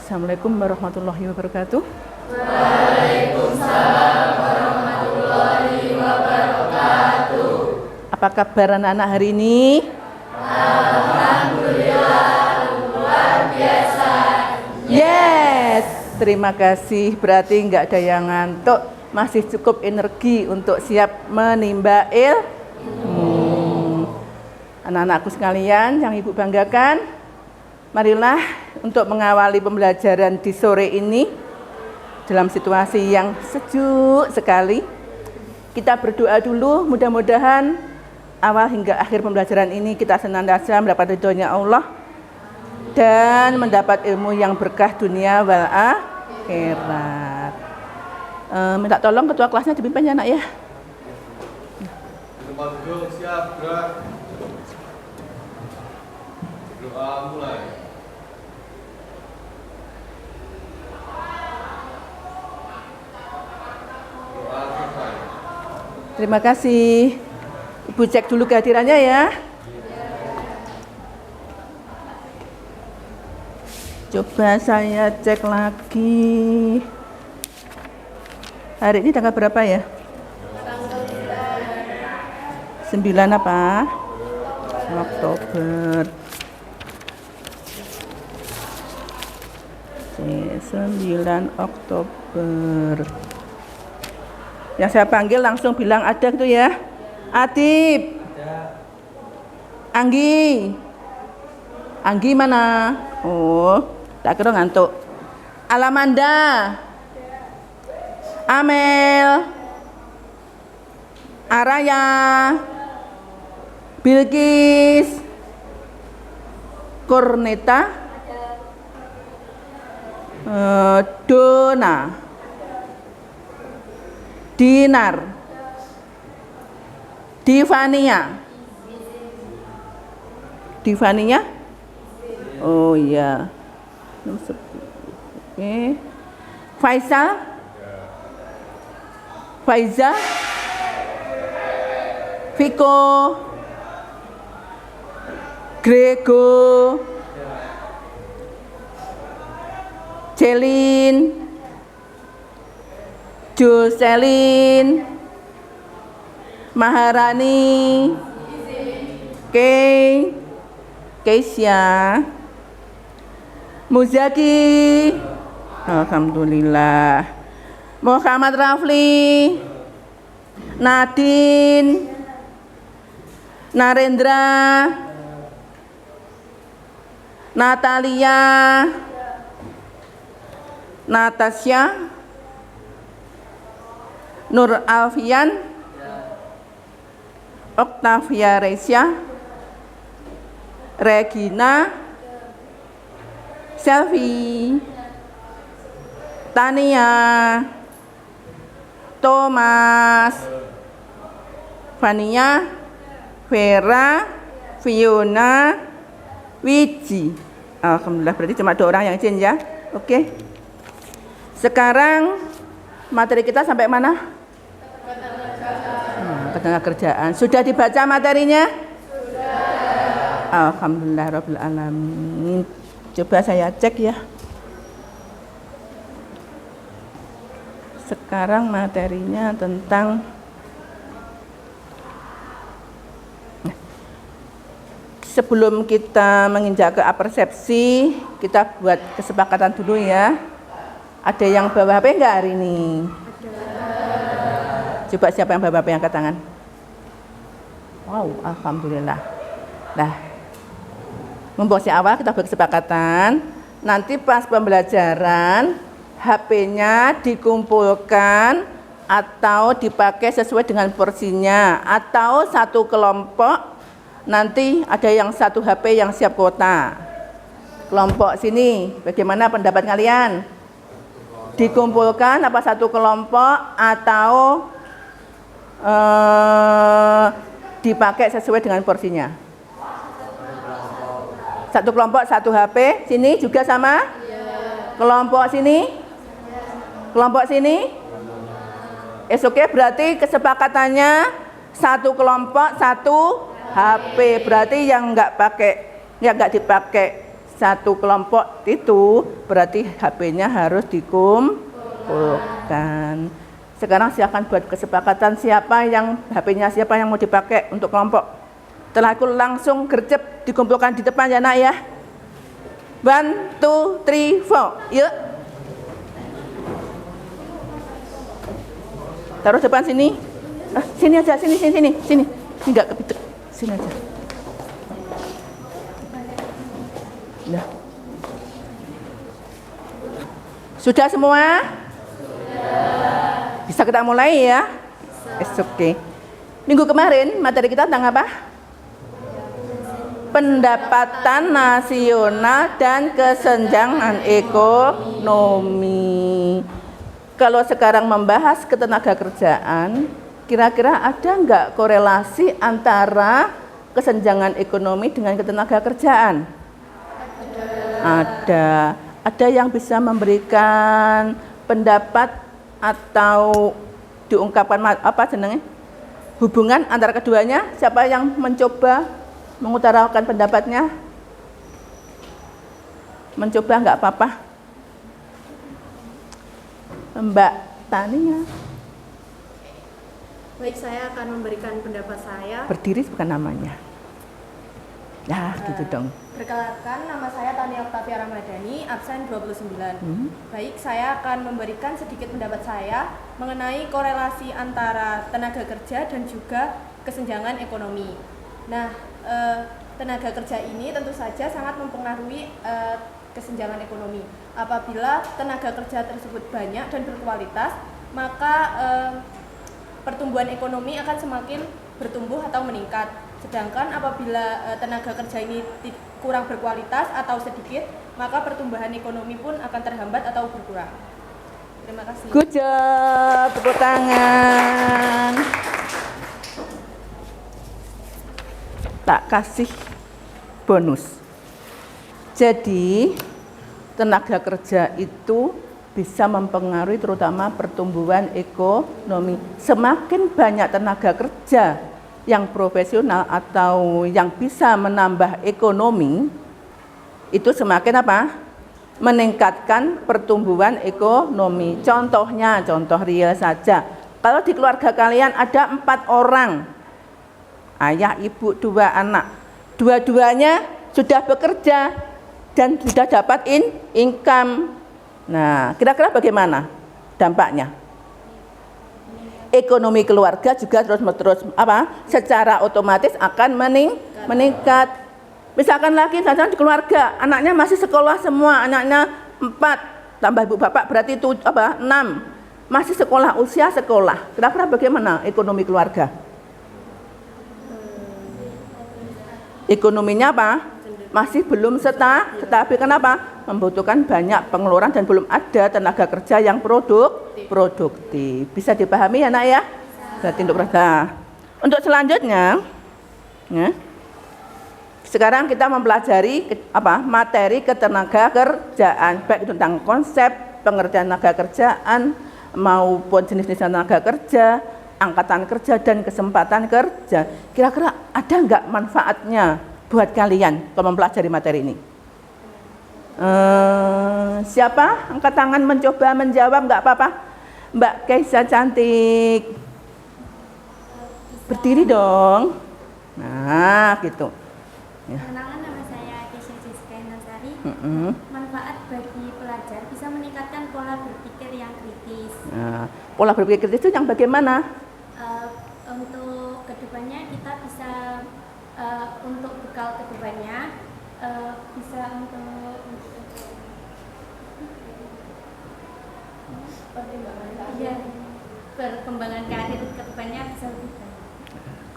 Assalamualaikum warahmatullahi wabarakatuh. Waalaikumsalam warahmatullahi wabarakatuh. Apa kabar anak-anak hari ini? Alhamdulillah, luar biasa. Yes, terima kasih. Berarti nggak ada yang ngantuk, masih cukup energi untuk siap menimba ilmu. Anak-anakku sekalian yang ibu banggakan, marilah untuk mengawali pembelajaran di sore ini dalam situasi yang sejuk sekali. Kita berdoa dulu, mudah-mudahan awal hingga akhir pembelajaran ini kita senantiasa mendapat ridhonya Allah dan mendapat ilmu yang berkah dunia wal akhirat. Minta tolong ketua kelasnya dipimpin ya nak ya. Tempat duduk siap, gerak. Doa mulai. Doa selesai. Terima kasih. Ibu cek dulu kehadirannya ya. Coba saya cek lagi. Hari ini tanggal berapa ya? 9 apa? Oktober. 9 Oktober. Yang saya panggil langsung bilang ada gitu ya. Atip. Anggi. Anggi mana? Oh, tak kira ngantuk. Alamanda. Amel. Araya. Bilkis. Korneta. Dona. Dinar. Divania. Divania? Oh iya. Oke. Faisal? Faiza? Viko? Grego? Celin? Jocelyn? Maharani, Keisha, Muzaki, alhamdulillah, Muhammad Rafli, Nadine, Narendra, Natalia, Natasha, Nur Alfian, Octavia Resia, Regina, Selvi, Tania, Thomas, Vania, Vera, Fiona, Wiji. Alhamdulillah, berarti cuma 2 orang yang izin ya. Oke. Sekarang materi kita sampai mana? Ketenaga kerjaan. Sudah dibaca materinya? Sudah. Alhamdulillah rabbil alamin. Coba saya cek ya. Sekarang materinya tentang sebelum kita menginjak ke apersepsi, kita buat kesepakatan dulu ya. Ada yang bawa HP enggak hari ini? Coba siapa yang bawa HP angkat tangan? Wow, alhamdulillah. Nah, memposisi awal kita buat kesepakatan. Nanti pas pembelajaran HP-nya dikumpulkan atau dipakai sesuai dengan porsinya, atau satu kelompok nanti ada yang satu HP yang siap kuota. Kelompok sini, bagaimana pendapat kalian? Dikumpulkan apa satu kelompok atau dipakai sesuai dengan porsinya? Satu kelompok satu HP. Sini juga sama? Kelompok sini? Kelompok sini? Oke, berarti kesepakatannya satu kelompok satu HP. Berarti yang nggak dipakai satu kelompok itu berarti HP-nya harus dikumpulkan. Sekarang silakan buat kesepakatan siapa yang HP-nya siapa yang mau dipakai untuk kelompok. Setelah itu langsung gercep dikumpulkan di depan ya nak ya. 1, 2, 3, 4. Yuk. Taruh depan sini. Sini aja, sini. Ini enggak kepituk. Sini aja. Nah. Sudah semua? Bisa kita mulai ya? Oke. Minggu kemarin materi kita tentang apa? Pendapatan nasional dan kesenjangan ekonomi. Kalau sekarang membahas ketenagakerjaan, kira-kira ada nggak korelasi antara kesenjangan ekonomi dengan ketenagakerjaan? Ada. Ada yang bisa memberikan pendapat atau diungkapkan apa jenenge? Hubungan antara keduanya? Siapa yang mencoba mengutarakan pendapatnya? Mencoba nggak apa-apa. Mbak Tania. Baik, saya akan memberikan pendapat saya. Berdiri bukan namanya. Nah, gitu dong. Perkenalkan, nama saya Tania Oktavia Ramadhani, absen 29. Baik, saya akan memberikan sedikit pendapat saya mengenai korelasi antara tenaga kerja dan juga kesenjangan ekonomi. Nah, tenaga kerja ini tentu saja sangat mempengaruhi kesenjangan ekonomi. Apabila tenaga kerja tersebut banyak dan berkualitas, maka pertumbuhan ekonomi akan semakin bertumbuh atau meningkat. Sedangkan apabila tenaga kerja ini kurang berkualitas atau sedikit, maka pertumbuhan ekonomi pun akan terhambat atau berkurang. Terima kasih. Good job, tepuk tangan. Tak kasih bonus. Jadi tenaga kerja itu bisa mempengaruhi terutama pertumbuhan ekonomi. Semakin banyak tenaga kerja yang profesional atau yang bisa menambah ekonomi, itu semakin apa? Meningkatkan pertumbuhan ekonomi. Contohnya, contoh real saja. Kalau di keluarga kalian ada 4 orang, ayah, ibu, 2 anak, dua-duanya sudah bekerja dan sudah dapat income. Nah, kira-kira bagaimana dampaknya? Ekonomi keluarga juga terus apa? Secara otomatis akan meningkat. Misalkan lagi di keluarga, anaknya masih sekolah semua, anaknya 4 tambah ibu bapak berarti itu apa? 6. Masih sekolah, usia sekolah. Kira-kira bagaimana ekonomi keluarga? Ekonominya apa? Masih belum stabil. Kenapa? Membutuhkan banyak pengeluaran dan belum ada tenaga kerja yang produktif. Bisa dipahami ya nak ya? Berarti untuk selanjutnya, ya, sekarang kita mempelajari materi ketenagakerjaan, baik tentang konsep pengertian tenaga kerjaan maupun jenis-jenis tenaga kerja, angkatan kerja dan kesempatan kerja. Kira-kira ada nggak manfaatnya buat kalian kalau mempelajari materi ini? Siapa? Angkat tangan mencoba menjawab, nggak apa-apa. Mbak Keisha cantik. Berdiri dong. Nah, gitu. Ya. Perkenalkan, nama saya Keisha Jessica Intasari. Manfaat bagi pelajar bisa meningkatkan pola berpikir yang kritis. Nah, pola berpikir kritis itu yang bagaimana? Untuk kedepannya kita bisa untuk bekal kedepannya bisa untuk perkembangan karir kedepannya bisa lebih baik.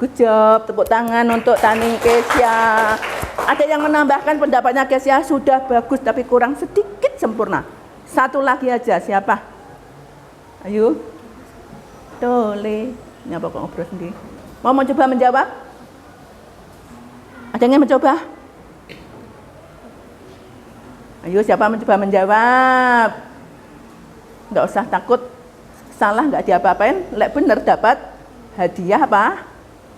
Good job, tepuk tangan untuk Tani Kesia. Ada yang menambahkan pendapatnya Kesia sudah bagus tapi kurang sedikit sempurna. Satu lagi aja, siapa? Ayo. Dole. Ini apa kok ngobrol sendiri? Mau mencoba menjawab? Ada yang mencoba? Ayo, siapa mencoba menjawab? Nggak usah takut salah, nggak diapa-apain. Lek bener dapat hadiah apa?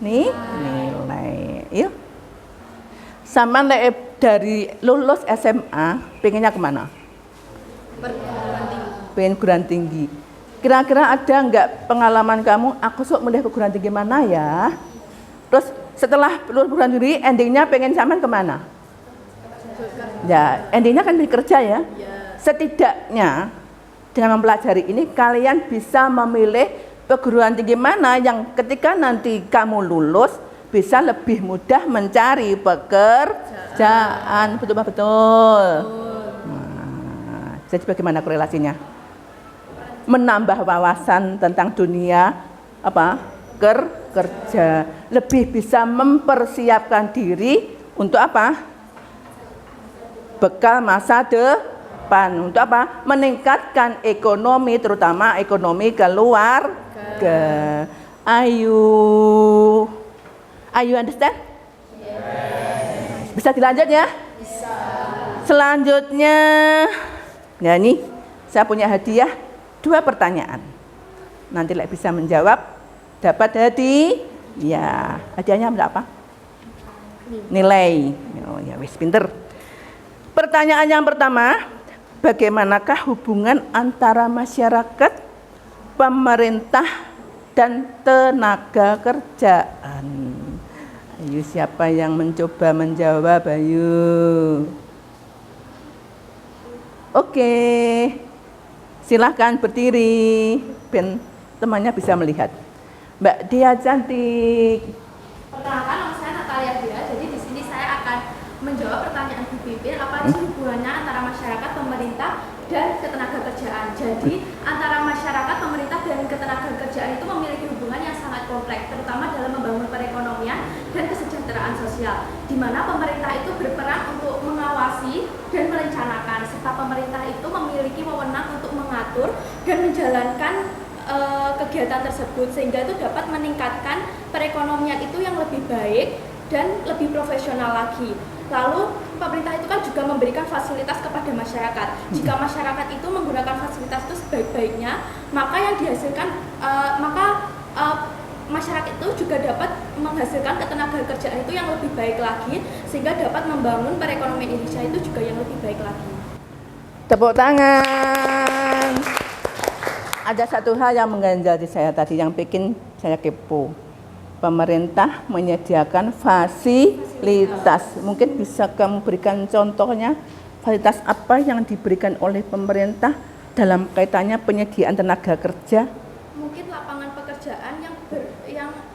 Nih, nilai. Yuk. Sama lek dari lulus SMA pengennya kemana? Perguruan tinggi. Pengen perguruan tinggi. Kira-kira ada nggak pengalaman kamu, aku sok milih perguruan tinggi mana ya? Terus setelah lulus perguruan tinggi, endingnya pengen sampean kemana? Ya, endingnya kan bekerja ya. Setidaknya dengan mempelajari ini kalian bisa memilih perguruan tinggi mana yang ketika nanti kamu lulus bisa lebih mudah mencari pekerjaan. Betul. Nah, jadi bagaimana korelasinya? Menambah wawasan tentang dunia kerja, lebih bisa mempersiapkan diri untuk apa? Bekal masa depan. Untuk apa? Meningkatkan ekonomi, terutama ekonomi keluarga. Ayo understand? Yes. Bisa dilanjut ya? Bisa. Selanjutnya, nah ini saya punya hadiah 2 pertanyaan. Nanti bisa menjawab, dapat hadiah. Hadiahnya berapa? Nilai. Oh ya wis pinter. Pertanyaan yang pertama, bagaimanakah hubungan antara masyarakat, pemerintah, dan tenaga kerjaan? Ayo siapa yang mencoba menjawab? Ayo. Oke. Silahkan berdiri, ben temannya bisa melihat. Mbak Dia cantik. Perkenalkan, nama saya Natalia Dia. Jadi di sini saya akan menjawab pertanyaan Bu Pipin, apa sih hubungannya antara masyarakat, pemerintah, dan ketenagakerjaan. Jadi antara masyarakat, pemerintah, dan ketenagakerjaan itu memiliki hubungan yang sangat kompleks, terutama dalam membangun perekonomian dan kesejahteraan sosial, di mana pemerintah itu berperan untuk mengawasi dan merencanakan, serta pemerintah itu memiliki wewenang untuk mengatur dan menjalankan kegiatan tersebut, sehingga itu dapat meningkatkan perekonomian itu yang lebih baik dan lebih profesional lagi. Lalu pemerintah itu kan juga memberikan fasilitas kepada masyarakat. Jika masyarakat itu menggunakan fasilitas itu sebaik-baiknya, maka yang dihasilkan masyarakat itu juga dapat menghasilkan ketenagakerjaan itu yang lebih baik lagi, sehingga dapat membangun perekonomian Indonesia itu juga yang lebih baik lagi. Tepuk tangan. Ada satu hal yang mengganjal di saya tadi yang bikin saya kepo. Pemerintah menyediakan fasilitas. Mungkin bisa kamu berikan contohnya, fasilitas apa yang diberikan oleh pemerintah dalam kaitannya penyediaan tenaga kerja? Mungkin lapangan pekerjaan yang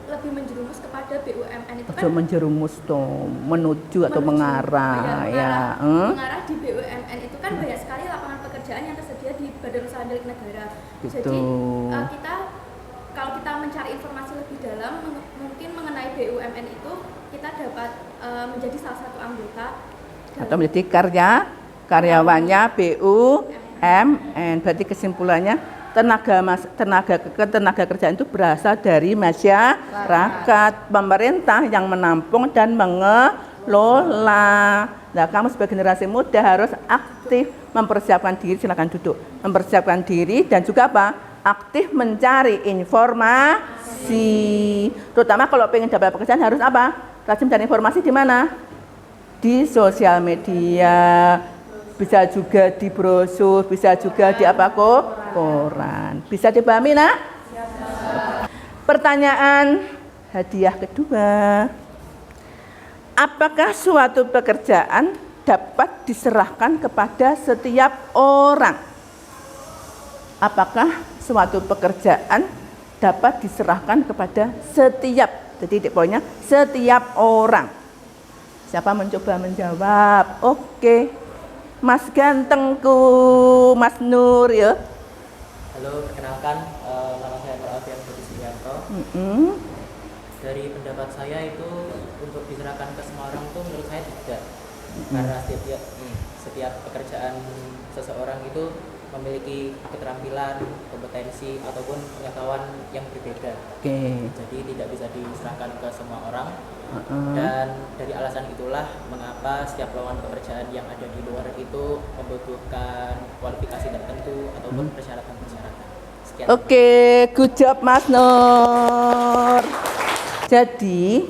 lebih menjerumus kepada BUMN itu kan. Menjerumus tuh, menuju atau mengarah ya. Mengarah di BUMN itu kan banyak sekali lapangan pekerjaan yang tersedia di Badan Usaha Milik Negara. Gitu. Jadi kalau kita mencari informasi lebih dalam mungkin mengenai BUMN itu, kita dapat menjadi salah satu anggota atau menjadi karyawannya BUMN. Berarti kesimpulannya tenaga kerjaan itu berasal dari masyarakat, pemerintah yang menampung dan mengelola. Nah, kamu sebagai generasi muda harus aktif mempersiapkan diri, silakan duduk. Mempersiapkan diri dan juga apa? Aktif mencari informasi. Terutama kalau pengen dapat pekerjaan harus apa? Rajin mencari informasi di mana? Di sosial media, bisa juga di brosur, bisa juga di koran. Bisa dipahami, Nak? Pertanyaan hadiah kedua. Apakah suatu pekerjaan dapat diserahkan kepada setiap orang? Apakah suatu pekerjaan dapat diserahkan kepada setiap, jadi poinnya setiap orang. Siapa mencoba menjawab? Oke. Mas gantengku, Mas Nur ya. Halo, perkenalkan, nama saya Alfian Budi Sugianto. Dari pendapat saya itu untuk diserahkan ke semua orang itu menurut saya tidak, karena setiap pekerjaan seseorang itu memiliki keterampilan, kompetensi ataupun pengetahuan yang berbeda. Jadi tidak bisa diserahkan ke semua orang. Dan dari alasan itulah mengapa setiap lowongan pekerjaan yang ada di luar itu membutuhkan kualifikasi tertentu ataupun persyaratan-persyaratan. Sekian. Oke, good job Mas Nur. Jadi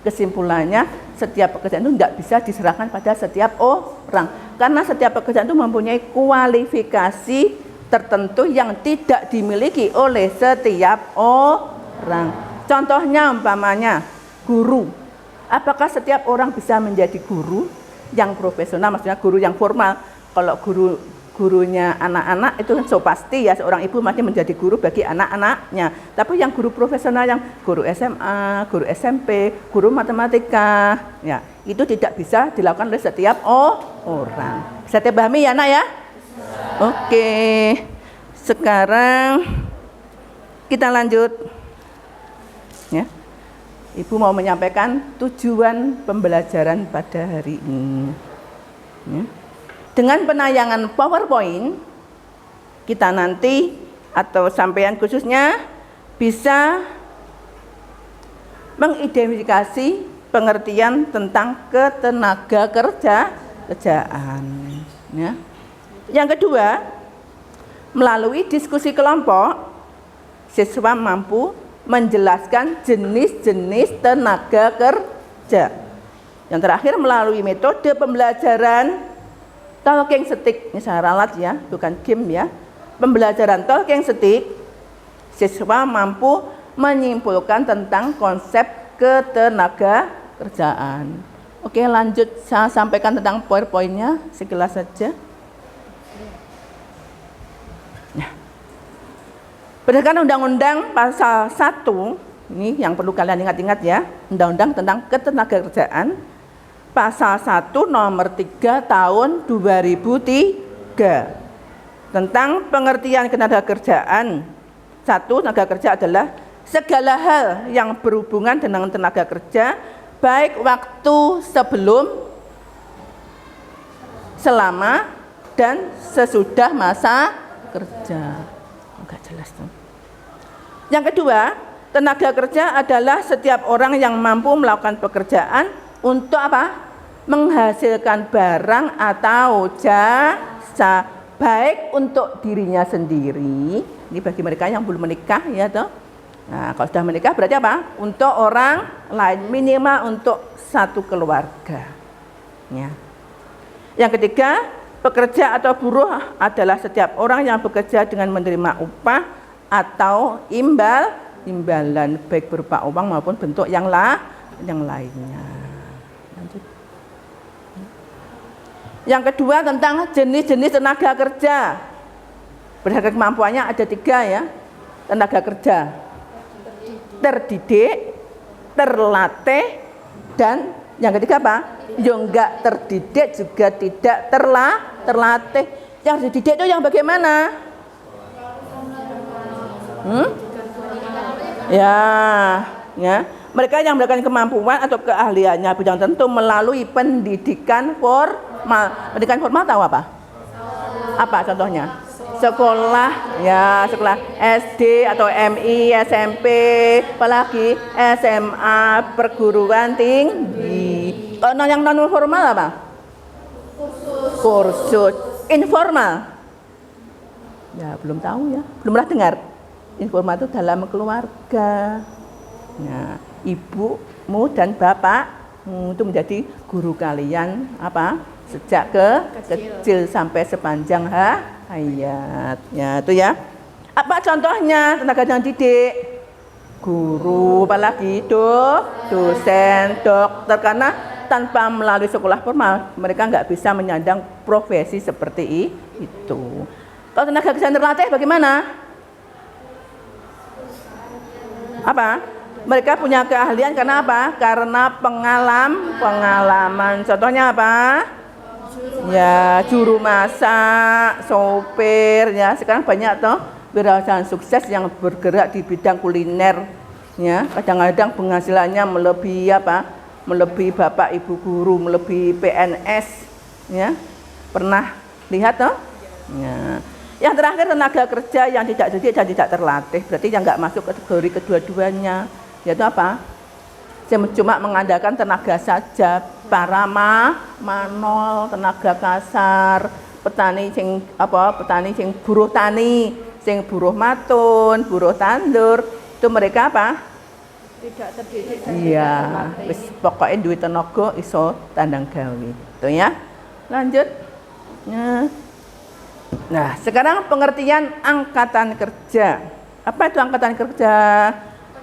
kesimpulannya setiap pekerjaan itu tidak bisa diserahkan pada setiap orang. Karena setiap pekerjaan itu mempunyai kualifikasi tertentu yang tidak dimiliki oleh setiap orang. Contohnya umpamanya guru. Apakah setiap orang bisa menjadi guru yang profesional, maksudnya guru yang formal? Kalau gurunya anak-anak itu so pasti ya seorang ibu masih menjadi guru bagi anak-anaknya. Tapi yang guru profesional, yang guru SMA, guru SMP, guru matematika, ya itu tidak bisa dilakukan oleh setiap orang. Bisa dipahami ya, Nak ya? Oke. Sekarang kita lanjut. Ya. Ibu mau menyampaikan tujuan pembelajaran pada hari ini. Ya. Dengan penayangan PowerPoint, kita nanti atau sampean khususnya bisa mengidentifikasi pengertian tentang ketenaga kerjaan. Ya. Yang kedua, melalui diskusi kelompok, siswa mampu menjelaskan jenis-jenis tenaga kerja. Yang terakhir, melalui metode pembelajaran talking stick, ini saya ralat ya, bukan game ya. Pembelajaran talking stick, siswa mampu menyimpulkan tentang konsep ketenaga kerjaan. Oke, lanjut saya sampaikan tentang PowerPoint-nya sekilas saja. Berdasarkan Undang-Undang Pasal 1, ini yang perlu kalian ingat-ingat ya, Undang-Undang tentang Ketenagakerjaan, Pasal 1 nomor 3 tahun 2003, tentang pengertian ketenagakerjaan. 1. Tenaga kerja adalah segala hal yang berhubungan dengan tenaga kerja, baik waktu sebelum, selama, dan sesudah masa kerja. Enggak jelas tuh. Yang kedua, tenaga kerja adalah setiap orang yang mampu melakukan pekerjaan untuk apa? Menghasilkan barang atau jasa, baik untuk dirinya sendiri. Ini bagi mereka yang belum menikah ya toh. Nah, kalau sudah menikah berarti apa? Untuk orang lain, minimal untuk satu keluarga. Ya. Yang ketiga, pekerja atau buruh adalah setiap orang yang bekerja dengan menerima upah atau imbalan, baik berupa uang maupun bentuk yang lainnya. Lanjut. Yang kedua, tentang jenis-jenis tenaga kerja. Berdasarkan kemampuannya ada 3 ya. Tenaga kerja terdidik, terlatih, dan yang ketiga apa? Yang enggak terdidik juga tidak terlatih. Yang dididik itu yang bagaimana? Ya. Mereka yang mendapatkan kemampuan atau keahliannya bidang tertentu melalui pendidikan formal. Pendidikan formal tahu apa? Apa contohnya? Sekolah, ya sekolah SD atau MI, SMP, apalagi SMA, perguruan tinggi. Yang non formal apa? Kursus. Informal. Ya belum tahu ya, belum pernah dengar. Informal itu dalam keluarga. Nah, ibumu dan bapakmu itu menjadi guru kalian apa? Sejak kecil sampai sepanjang hayat. Ya, itu ya. Apa contohnya tenaga yang didik? Guru, apalagi dosen, dokter, karena tanpa melalui sekolah formal mereka nggak bisa menyandang profesi seperti itu. Kalau tenaga kerja terlatih bagaimana? Apa? Mereka punya keahlian karena apa? Karena pengalaman. Contohnya apa? Ya, juru masak, sopir, ya. Sekarang banyak toh wirausahawan sukses yang bergerak di bidang kuliner, ya. Kadang-kadang penghasilannya melebihi apa? Melebihi bapak ibu guru, melebihi PNS, ya. Pernah lihat toh? Ya. Yang terakhir tenaga kerja yang tidak dididik dan tidak terlatih, berarti yang nggak masuk kategori kedua-duanya, yaitu apa? Cuma mengandalkan tenaga saja, para manol, tenaga kasar, petani sing buruh tani, sing buruh matun, buruh tandur, itu mereka apa? Tidak terdidik dan Iya, tidak berlatih. wis pokoknya duwe tenaga iso tandang gawe. Itu ya. Lanjut. Nah, sekarang pengertian angkatan kerja. Apa itu angkatan kerja?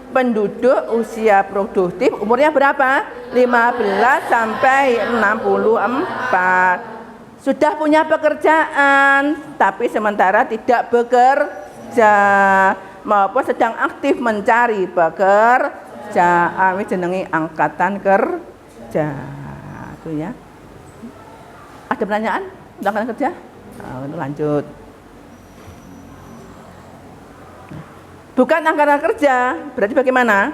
Penduduk usia produktif umurnya berapa? 15 sampai 64. Sudah punya pekerjaan tapi sementara tidak bekerja maupun sedang aktif mencari pekerjaan. Ini jenenge angkatan kerja. Itu ya. Ada pertanyaan tentang angkatan kerja? Lanjut. Bukan angkatan kerja, berarti bagaimana?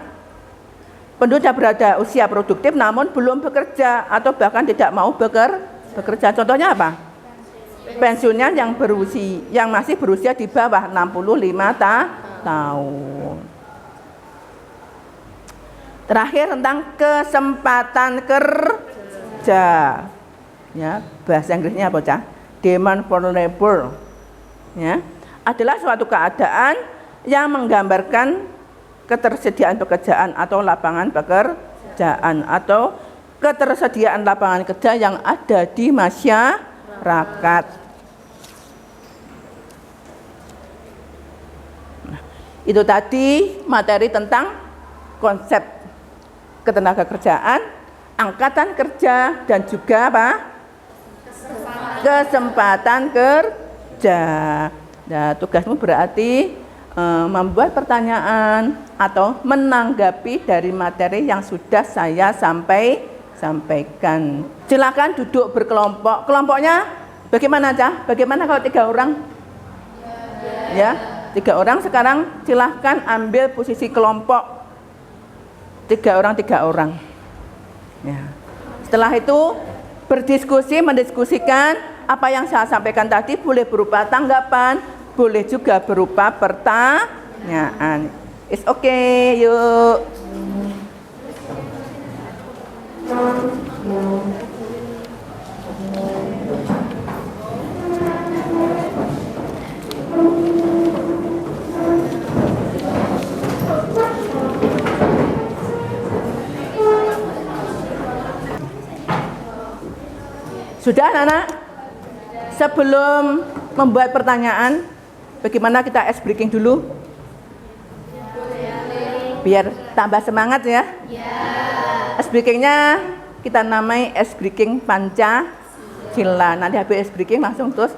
Penduduk berada usia produktif namun belum bekerja atau bahkan tidak mau bekerja. Contohnya apa? Pensiunan yang masih berusia di bawah 65 tahun. Terakhir tentang kesempatan kerja. Ya, bahasa Inggrisnya apa, Cah? Demand for labor. Ya, adalah suatu keadaan yang menggambarkan ketersediaan pekerjaan atau lapangan pekerjaan atau ketersediaan lapangan kerja yang ada di masyarakat. Nah, itu tadi materi tentang konsep ketenagakerjaan, angkatan kerja dan juga apa? Kesempatan kerja. Nah, tugasmu berarti membuat pertanyaan atau menanggapi dari materi yang sudah saya sampaikan. Silakan duduk berkelompok. Kelompoknya bagaimana, Cah? Bagaimana kalau 3 orang? Ya, 3 orang. Sekarang silahkan ambil posisi kelompok 3 orang. Ya. Setelah itu mendiskusikan apa yang saya sampaikan tadi, boleh berupa tanggapan, boleh juga berupa pertanyaan. It's okay, yuk. Sudah, anak-anak? Sebelum membuat pertanyaan, bagaimana kita ice breaking dulu? Biar tambah semangat ya. Ice breakingnya kita namai ice breaking Pancasila. Nanti habis ice breaking langsung terus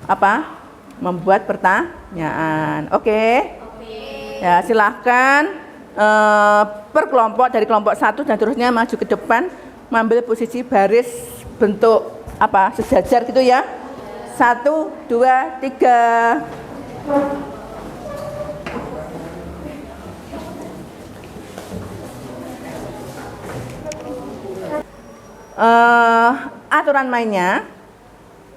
apa? Membuat pertanyaan. Oke? Ya, silahkan per kelompok dari kelompok 1 dan terusnya maju ke depan, mengambil posisi baris bentuk apa? Sejajar gitu ya. 1, 2, 3. Aturan mainnya,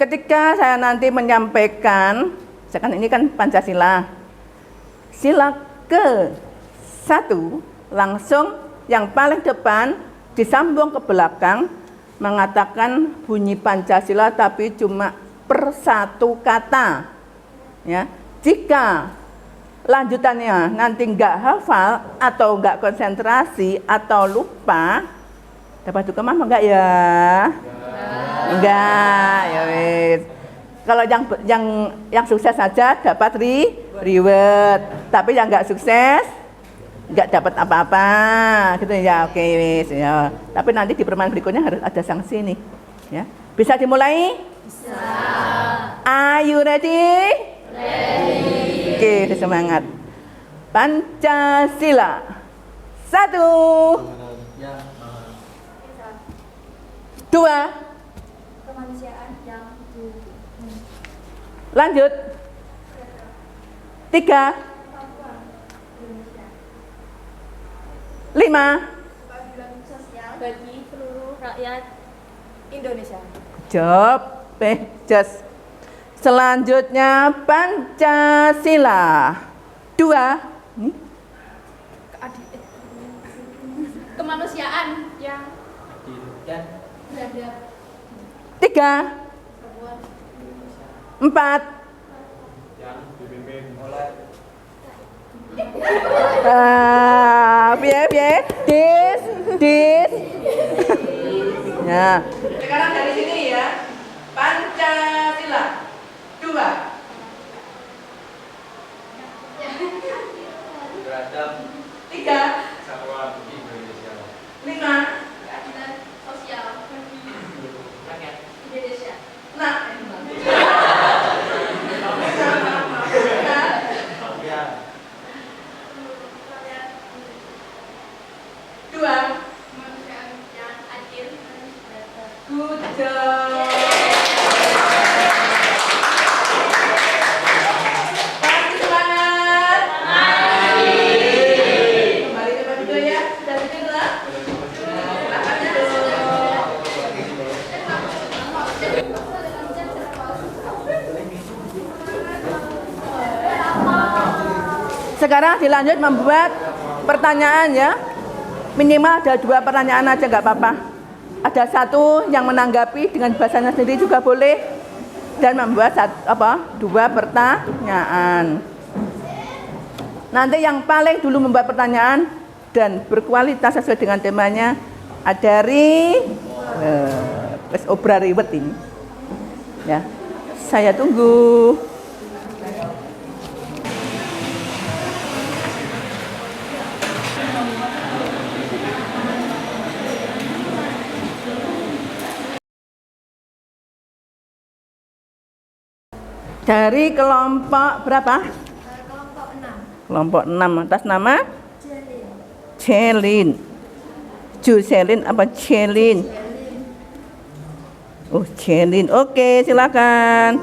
ketika saya nanti menyampaikan, misalkan ini kan Pancasila, sila ke 1 langsung yang paling depan disambung ke belakang mengatakan bunyi Pancasila tapi cuma per 1 kata. Ya, jika lanjutannya nanti nggak hafal atau nggak konsentrasi atau lupa, dapat dukungan enggak ya? Enggak, ya wis. Kalau yang sukses saja dapat reward, tapi yang nggak sukses nggak dapat apa-apa, gitu ya. Oke, wis ya. Tapi nanti di permainan berikutnya harus ada sanksi nih, ya. Bisa dimulai? Bisa. Are you ready? Ready. Oke, semangat. Pancasila. 1, 2, Kemanusiaan yang lanjut. 3, 5. sosial bagi seluruh rakyat Indonesia. Job, just. Selanjutnya Pancasila. 2. Kemanusiaan yang Dan beradab. 3, 4. Yang dipimpin oleh Piye? Dis. Ya. Sekarang dari sini ya. Pancasila. 2. Beradab 3. Kesatuan Indonesia. 5. Keadilan sosial Rakyat. Indonesia. Nah. Ya. 2. Kemanusiaan yang adil dan sejahtera. Good job. Pasti semangat. Kembali ke tempat dulu ya. Sudah bikin lah. Silakan ya. Sekarang dilanjut membuat pertanyaan ya. Minimal ada 2 pertanyaan aja nggak apa-apa. Ada 1 yang menanggapi dengan bahasanya sendiri juga boleh, dan membuat 2 pertanyaan. Nanti yang paling dulu membuat pertanyaan dan berkualitas sesuai dengan temanya dari obra ribet ini. Ya, saya tunggu. Dari kelompok berapa? Kelompok 6. Kelompok 6 atas nama Jelin. Celin. Juselin apa Celin? Oh, Celin. Oke, silakan.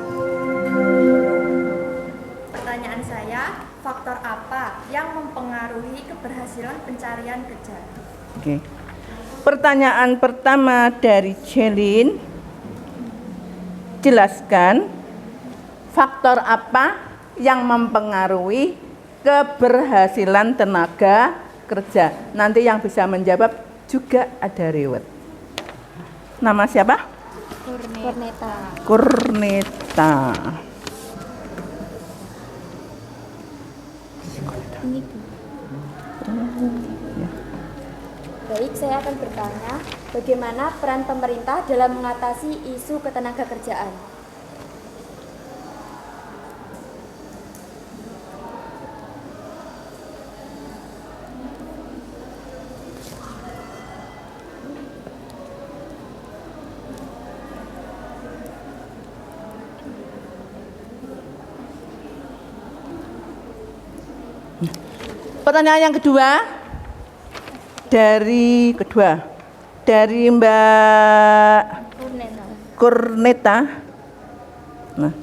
Pertanyaan saya, faktor apa yang mempengaruhi keberhasilan pencarian kerja? Oke. Pertanyaan pertama dari Celin. Jelaskan faktor apa yang mempengaruhi keberhasilan tenaga kerja. Nanti yang bisa menjawab juga ada Rewet. Nama siapa? Corneta. Baik, saya akan bertanya, bagaimana peran pemerintah dalam mengatasi isu ketenagakerjaan? Pertanyaan yang kedua dari Mbak Corneta. Nah.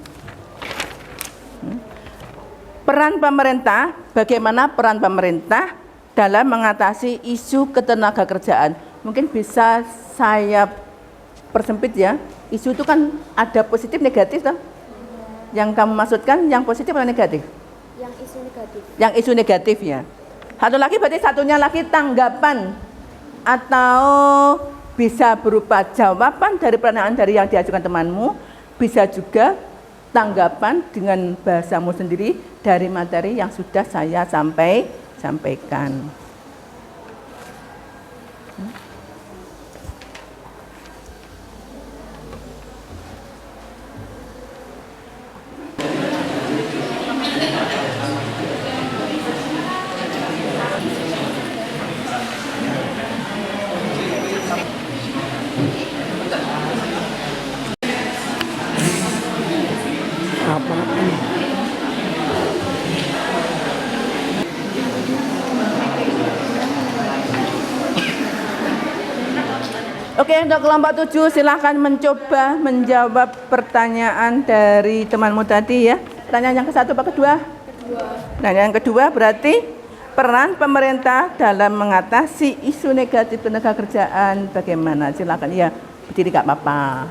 Bagaimana peran pemerintah dalam mengatasi isu ketenagakerjaan? Mungkin bisa saya persempit ya. Isu itu kan ada positif negatif toh? Yang kamu maksudkan yang positif atau negatif? Yang isu negatif. Yang isu negatif ya. Satu lagi berarti satunya lagi tanggapan atau bisa berupa jawaban dari pertanyaan dari yang diajukan temanmu, bisa juga tanggapan dengan bahasamu sendiri dari materi yang sudah saya sampaikan. Oke, untuk kelompok 7 silahkan mencoba menjawab pertanyaan dari temanmu tadi ya. Pertanyaan yang ke-1 apa kedua? Pertanyaan yang kedua berarti peran pemerintah dalam mengatasi isu negatif ketenagakerjaan bagaimana? Silakan ya, berdiri gak apa-apa.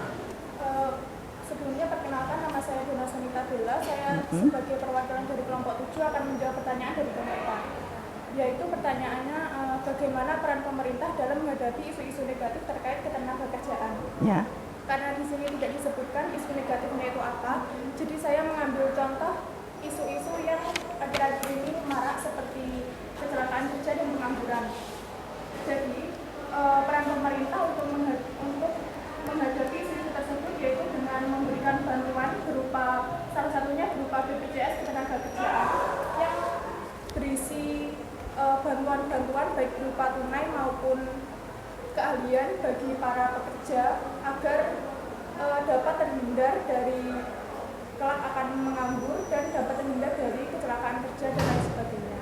Sebelumnya perkenalkan, nama saya Dona Sanita Bella. Saya sebagai perwakilan dari kelompok 7 akan menjawab pertanyaan dari pemerintah. Yaitu pertanyaannya, bagaimana peran pemerintah dalam menghadapi isu-isu negatif terkait ketenagakerjaan. Ya. Karena di sini tidak disebutkan isu negatifnya itu apa, jadi saya mengambil contoh isu-isu yang akhir-akhir ini marak seperti BPJS Ketenagakerjaan yang berisi bantuan-bantuan baik berupa tunai maupun keahlian bagi para pekerja agar dapat terhindar dari kelak akan menganggur dan dapat terhindar dari kecelakaan kerja dan lain sebagainya.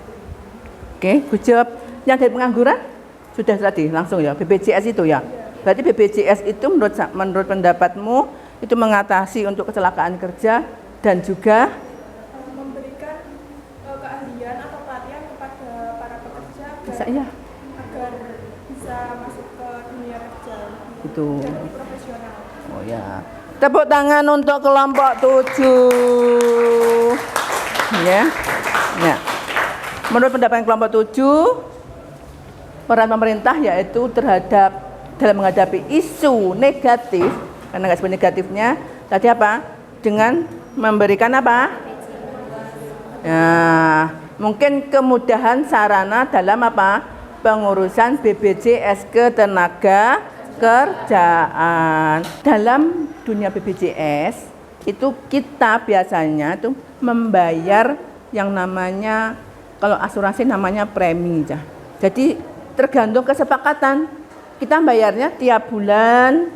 Oke, good job. Yang dari pengangguran sudah tadi langsung ya, BPJS itu ya. Berarti BPJS itu menurut pendapatmu itu mengatasi untuk kecelakaan kerja dan juga memberikan keahlian atau pelatihan kepada para pekerja agar bisa masuk ke dunia kerja itu. dan lebih profesional. Oh ya. Tepuk tangan untuk kelompok 7. Ya. Ya. Menurut pendapat kelompok 7, peran pemerintah yaitu dalam menghadapi isu negatif, karena nggak seperti negatifnya, tadi apa? Dengan memberikan apa? Ya, mungkin kemudahan sarana dalam apa? Pengurusan BPJS Ketenagakerjaan. Dalam dunia BPJS itu kita biasanya itu membayar yang namanya, kalau asuransi namanya premi. Jadi tergantung kesepakatan. Kita bayarnya tiap bulan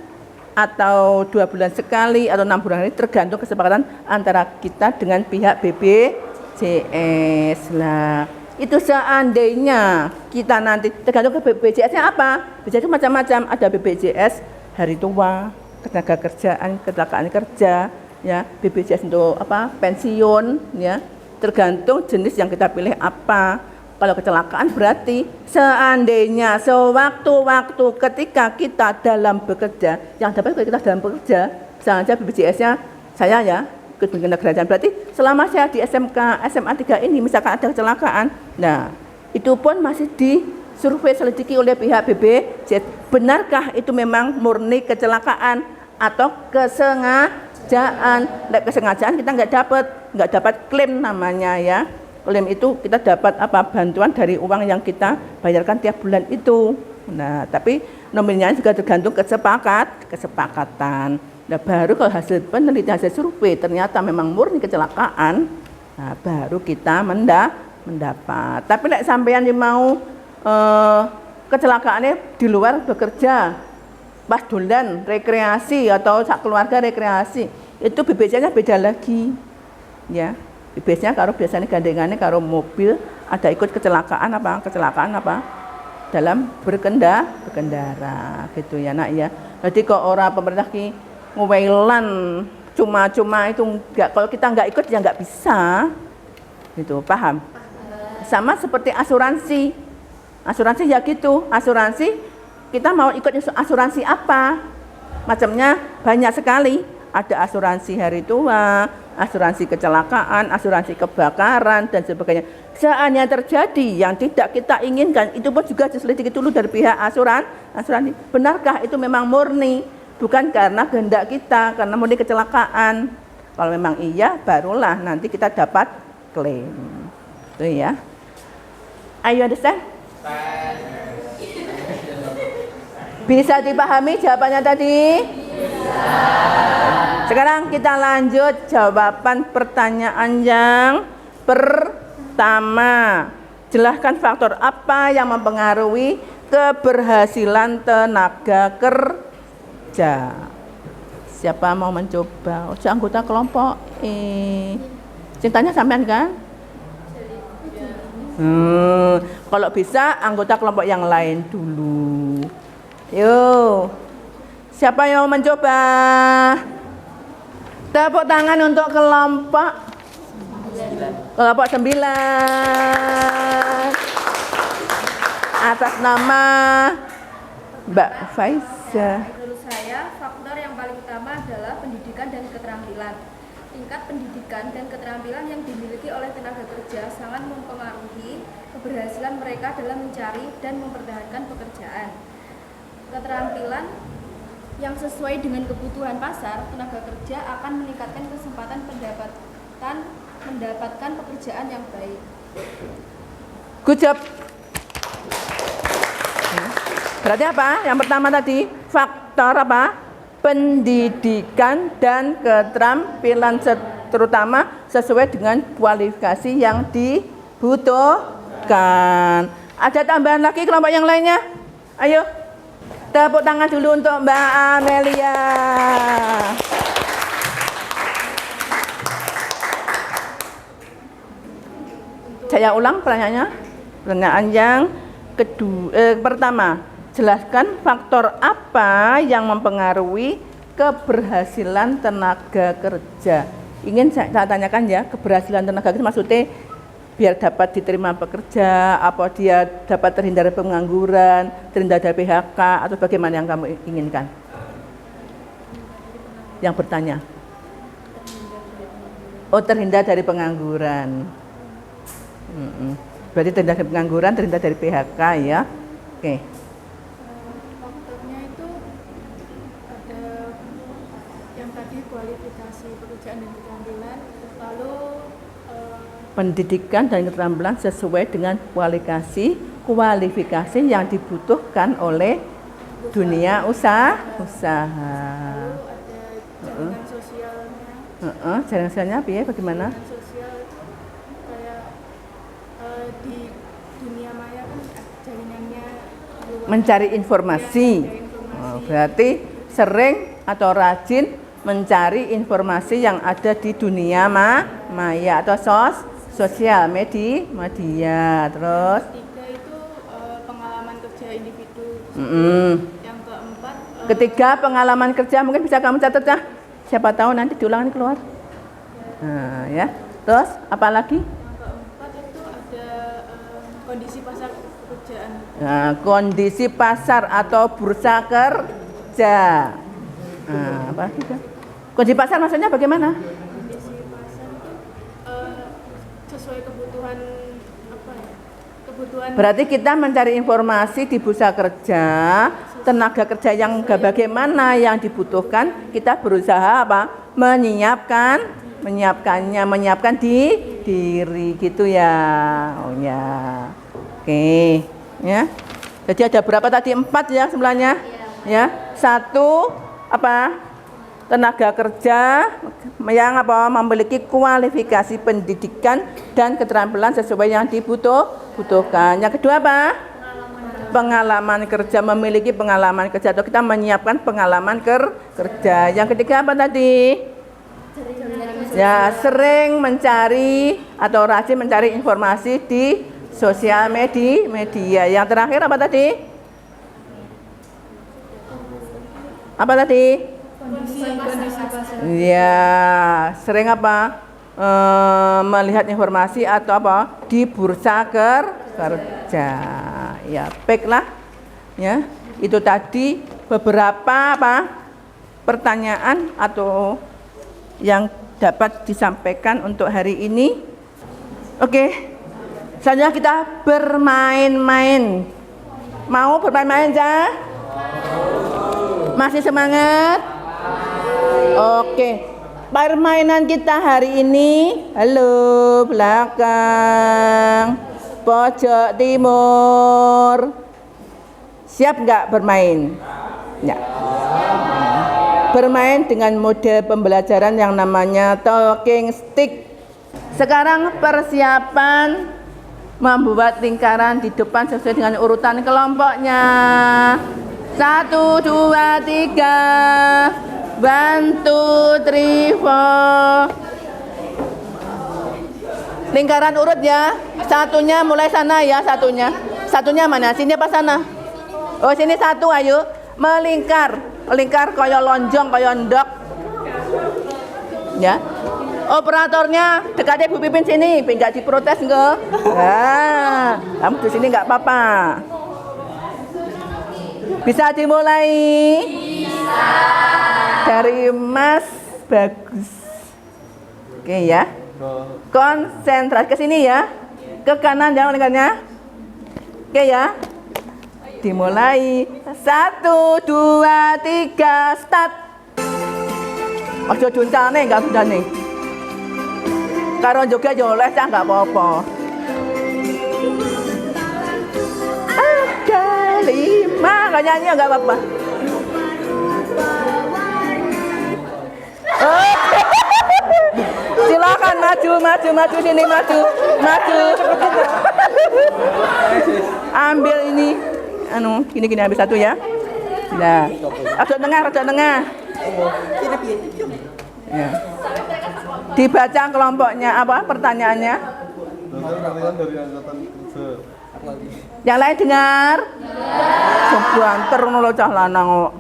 atau 2 bulan sekali atau 6 bulan sekali, tergantung kesepakatan antara kita dengan pihak BPJS. Lah, itu seandainya kita nanti tergantung ke BPJS-nya apa? BPJS itu macam-macam, ada BPJS hari tua, ketenagakerjaan, kecelakaan kerja, ya, BPJS untuk apa? Pensiun, ya. Tergantung jenis yang kita pilih apa. Kalau kecelakaan berarti seandainya sewaktu-waktu ketika kita dalam bekerja, yang dapat kita dalam bekerja, misalnya BPJS-nya saya ya, ikut kerjaan, berarti selama saya di SMK, SMA 3 ini misalkan ada kecelakaan, nah itu pun masih disurvei selidiki oleh pihak BPJS. Benarkah itu memang murni kecelakaan atau kesengajaan? Kesengajaan kita nggak dapat klaim namanya ya. Klaim itu kita dapat apa? Bantuan dari uang yang kita bayarkan tiap bulan itu. Nah, tapi nominalnya juga tergantung kesepakatan. Nah, baru kalau hasil penelitian, hasil survei ternyata memang murni kecelakaan, nah, baru kita mendapat. Tapi nek sampean mau kecelakaannya di luar bekerja, pas dolan rekreasi atau sak keluarga rekreasi, itu BPJS-nya beda lagi. Ya. BPJS-nya kalau biasanya gandengannya kalau mobil ada ikut kecelakaan dalam berkendara gitu ya nak ya. Jadi kok orang pemerintah ki ngwelan cuma-cuma itu enggak, kalau kita enggak ikut ya enggak bisa. Gitu, paham? Sama seperti asuransi. Asuransi ya gitu. Asuransi kita mau ikut asuransi apa? Macamnya banyak sekali. Ada asuransi hari tua, asuransi kecelakaan, asuransi kebakaran, dan sebagainya. Seandainya terjadi yang tidak kita inginkan, itu pun juga diselidiki dulu dari pihak asuransi. Benarkah itu memang murni? Bukan karena kehendak kita, karena murni kecelakaan. Kalau memang iya, barulah nanti kita dapat klaim. Itu ya. Are you understand? Bisa dipahami jawabannya tadi? Sekarang kita lanjut jawaban pertanyaan yang pertama. Jelaskan faktor apa yang mempengaruhi keberhasilan tenaga kerja. Siapa mau mencoba? Anggota kelompok cintanya sampean kan? Kalau bisa anggota kelompok yang lain dulu. Yuk. Siapa yang mau mencoba? Tepuk tangan untuk kelompok 9. Atas nama Mbak Faiza. Menurut saya, faktor yang paling utama adalah pendidikan dan keterampilan. Tingkat pendidikan dan keterampilan yang dimiliki oleh tenaga kerja sangat mempengaruhi keberhasilan mereka dalam mencari dan mempertahankan pekerjaan. Keterampilan yang sesuai dengan kebutuhan pasar, tenaga kerja akan meningkatkan kesempatan mendapatkan pekerjaan yang baik. Good job. Berarti apa? Yang pertama tadi faktor apa? Pendidikan dan keterampilan terutama sesuai dengan kualifikasi yang dibutuhkan. Ada tambahan lagi kelompok yang lainnya? Ayo, tepuk tangan dulu untuk Mbak Amelia. Saya ulang pertanyaannya. Pertanyaan yang pertama, jelaskan faktor apa yang mempengaruhi keberhasilan tenaga kerja. Ingin saya tanyakan ya, keberhasilan tenaga kerja maksudnya biar dapat diterima pekerja, apa dia dapat terhindar dari pengangguran, terhindar dari PHK, atau bagaimana yang kamu inginkan? Yang bertanya. Oh, terhindar dari pengangguran. Berarti terhindar dari pengangguran, terhindar dari PHK ya. Oke. Faktornya itu ada yang tadi kualifikasi pekerjaan dan keterampilan, lalu pendidikan dan keterampilan sesuai dengan kualifikasi yang dibutuhkan oleh dunia usaha. lalu ada jaringan sosialnya. Jaringan sosialnya bagaimana? Jaringan sosial itu kayak di dunia maya kan jaringannya luas. Mencari informasi. Berarti sering atau rajin mencari informasi yang ada di dunia maya atau sosial media. Terus Tiga itu pengalaman kerja individu. Yang keempat ketiga, pengalaman kerja mungkin bisa kamu catat ya. Siapa tahu nanti diulangan keluar. Nah, ya. Terus apa lagi? yang keempat itu ada kondisi pasar pekerjaan. Nah, kondisi pasar atau bursa kerja. Nah, apa lagi kan? Kondisi pasar maksudnya bagaimana? Kondisi pasar itu sesuai kebutuhan apa ya? Kebutuhan Berarti kita mencari informasi di bursa kerja, tenaga kerja yang bagaimana yang dibutuhkan, kita berusaha apa? Menyiapkan diri gitu ya. Oh ya. Oke, ya. Jadi ada berapa tadi? 4 ya sebenarnya. Ya. 1 apa? Tenaga kerja yang apa? Memiliki kualifikasi pendidikan dan keterampilan sesuai yang dibutuhkan. Yang kedua apa? Pengalaman kerja, memiliki pengalaman kerja atau kita menyiapkan pengalaman kerja. Yang ketiga apa tadi? Ya, sering mencari atau rajin mencari informasi di sosial media. Yang terakhir apa tadi? Apa tadi? kondisi pasar. Ya, sering apa? Melihat informasi atau apa? Di bursa kerja. Ya, baiklah. Ya, itu tadi beberapa apa? Pertanyaan atau yang dapat disampaikan untuk hari ini. Oke. Selanjutnya kita bermain-main. Mau bermain-main ya? Masih semangat? Oke. Permainan kita hari ini, halo belakang, pojok timur. Siap nggak bermain? Ya. Bermain dengan mode pembelajaran yang namanya talking stick. Sekarang persiapan membuat lingkaran di depan sesuai dengan urutan kelompoknya. 1, 2, 3. 1, 2, 3, 4. Lingkaran urut ya. Satunya mulai sana ya, satunya. Satunya mana? Sini apa sana? Oh, sini satu, ayo. Melingkar. Melingkar kaya lonjong, kaya ndok. Ya. Operatornya dekatnya Bu Pipin sini, enggak diprotes enggak? Nah, kamu di sini enggak apa-apa. Bisa dimulai? Bisa. Dari Mas Bagus. Oke ya. Konsentrasi ke sini ya. Ke kanan ya lingkarnya. Oke ya. Dimulai. 1, 2, 3, start. Ojo duncane enggak duncane. Karo juga oleh cah enggak apa-apa. Ada 5, enggak nyanyi enggak apa-apa. Silakan maju sini maju. Ambil ini. Gini ambil satu ya. Nah, rada tengah. Ya. Dibaca kelompoknya apa pertanyaannya? Dari angkatan kerja. Yang lain dengar? Banter ngono cah lanang kok.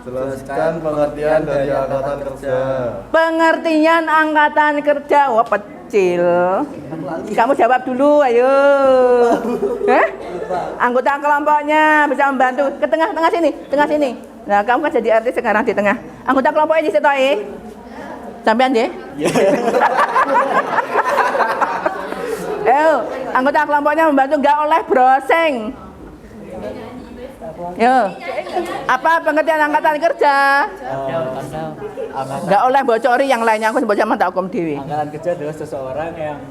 Jelaskan pengertian dari angkatan kerja. Pengertian angkatan kerja. Wah, pecil. Kamu jawab dulu, ayo. Anggota kelompoknya bisa membantu. Ke tengah sini. Nah, kamu kan jadi artis sekarang di tengah. Anggota kelompoknya di situ, sampean deh. Anggota kelompoknya membantu nggak oleh browsing. Yo, apa pengertian angkatan kerja? Nggak oleh bocori yang lainnya, aku bocor mata hukum dewi. Angkatan kerja adalah seseorang yang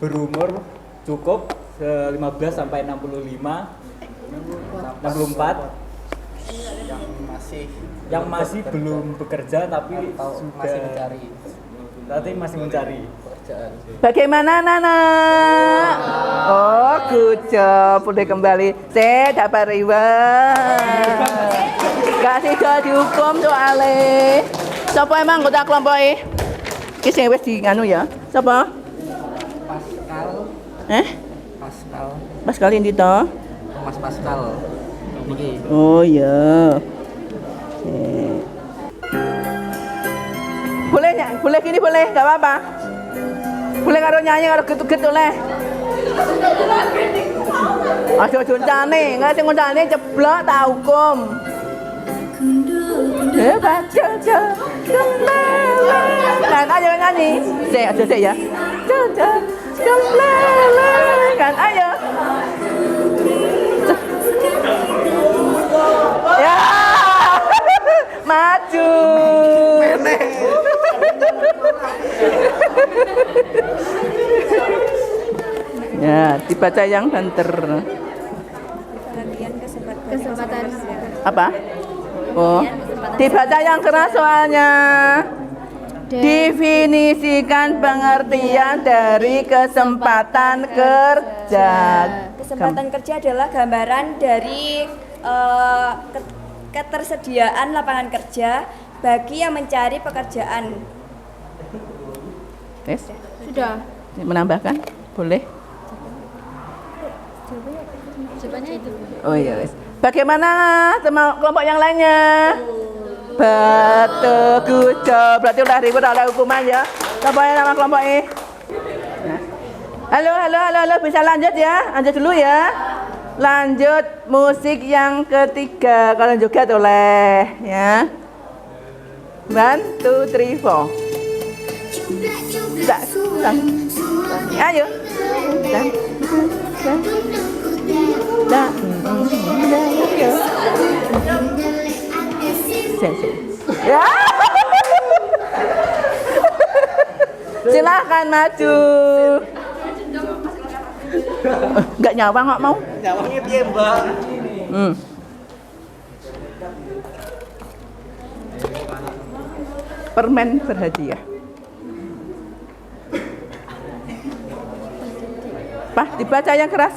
berumur cukup 15 sampai 65, 64, yang masih belum bekerja tapi masih mencari pekerjaan. Bagaimana Nana? Oh, good job. Udah kembali. Saya dapat reward. Kasih do dihukum soalnya. Siapa emang anggota kelompok Ki sing wis di nganu ya. Siapa? Pascal. Pascal ini toh? Mas Pascal. Niki. Oh iya. Boleh gini boleh, enggak apa-apa. Boleh karo nyanyi karo gitu-gitu leh. Aja joncane, enggak sing ngoncane ceblok tak hukum. Baca. Kan ayo nyanyi. Aja ya. Kan ayo. Ya. Maju. Ya, dibaca yang banter. Kesempatan Apa? Oh, dibaca yang keras soalnya. Definisikan pengertian dari kesempatan kerja. Kesempatan kerja adalah gambaran dari ketersediaan lapangan kerja bagi yang mencari pekerjaan. Tes? Sudah. Menambahkan? Boleh? jawabannya itu. Oh iya, wes. Bagaimana sama kelompok yang lainnya? Betul, good job. Berarti udah ribut oleh hukuman ya. Siapa yang nama kelompok ini? Halo, bisa lanjut ya? Lanjut dulu ya. Lanjut musik yang ketiga. Kalian juga boleh ya. 1, 2, 3, 4. Ayo. Ya. Silakan maju. Enggak nyawang kok mau? Nyawangnya piye, Mbak? Permen berhadiah. Pak, dibaca yang keras.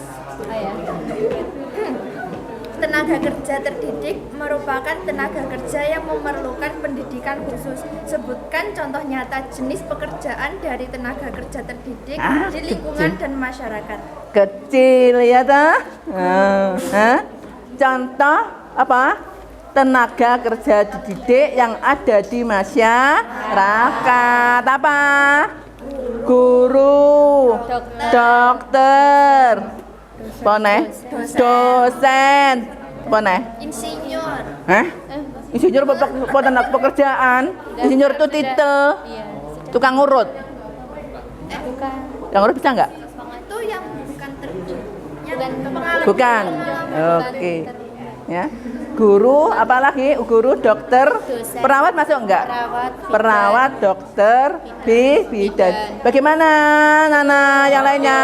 Tenaga kerja terdidik merupakan tenaga kerja yang memerlukan pendidikan khusus. Sebutkan contoh nyata jenis pekerjaan dari tenaga kerja terdidik di lingkungan dan masyarakat. Kecil ya toh? Contoh apa? Tenaga kerja dididik yang ada di masyarakat. Apa? Guru, dokter, dosen, Insinyur. Insinyur pekerjaan. Insinyur itu titel. Tukang urut. Yang urut bisa nggak? Itu yang bukan terdidik. Bukan. Oke. Ya. Guru, apalagi guru, dokter, perawat masuk enggak? Perawat, dokter, bidan. Bagaimana Nana yang lainnya?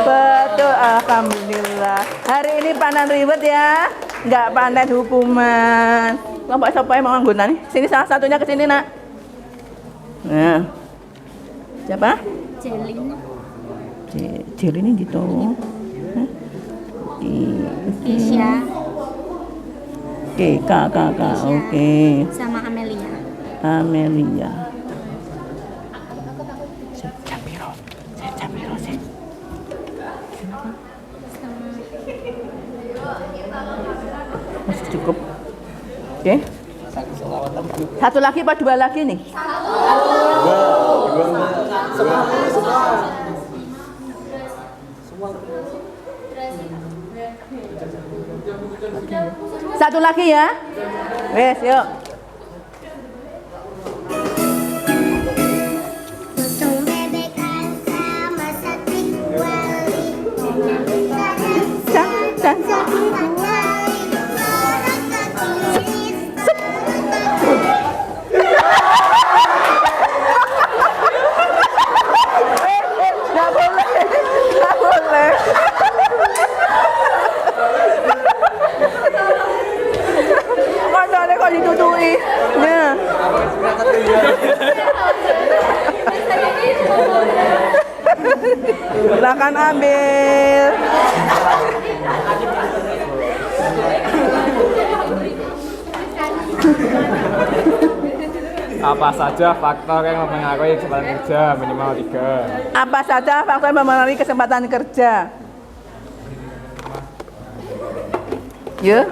Betul, alhamdulillah. Hari ini panen ribet ya, enggak panen hukuman. Kelompok siapa yang mau anggota nih? Sini salah satunya ke sini nak. Nah, Siapa? Jelin. Jelin ini gitu. Hah? Keisha Oke, Kak. Oke. sama Amelia. Amelia. Masih cukup. Oke. Satu lagi apa dua lagi nih? Satu lagi ya. Wes, yuk. Nggak boleh. Kok ditutui? Nah. Silakan ambil. Apa saja faktor yang mempengaruhi kesempatan kerja minimal 3? Apa saja faktor yang mempengaruhi kesempatan kerja? Ya.